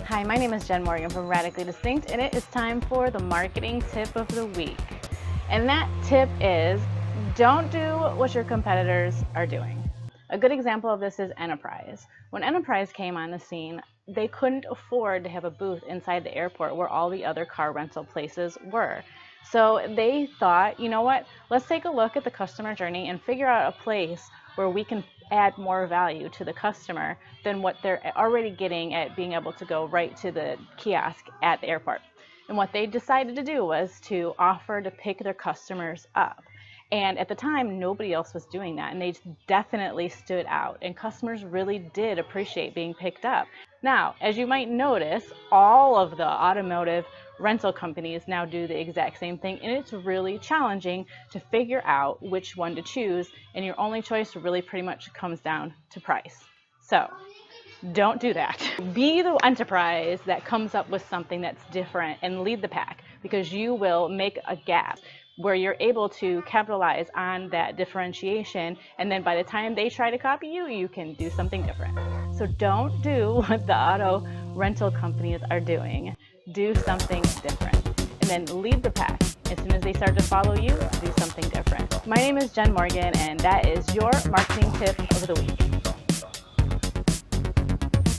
Hi, my name is Jenn Morgan from Radically Distinct, and it is time for the marketing tip of the week. And that tip is, don't do what your competitors are doing. A good example of this is Enterprise. When Enterprise came on the scene, they couldn't afford to have a booth inside the airport where all the other car rental places were. So they thought, you know what, let's take a look at the customer journey and figure out a place where we can add more value to the customer than what they're already getting at being able to go right to the kiosk at the airport. And what they decided to do was to offer to pick their customers up. And at the time, nobody else was doing that, and they definitely stood out, and customers really did appreciate being picked up. Now, as you might notice, all of the automotive rental companies now do the exact same thing, and it's really challenging to figure out which one to choose, and your only choice really pretty much comes down to price. So don't do that. Be the enterprise that comes up with something that's different and lead the pack, because you will make a gap where you're able to capitalize on that differentiation, and then by the time they try to copy you, you can do something different. So don't do what the auto rental companies are doing. Do something different, and then lead the pack. As soon as they start to follow you, do something different. My name is Jenn Morgan, and that is your marketing tip of the week.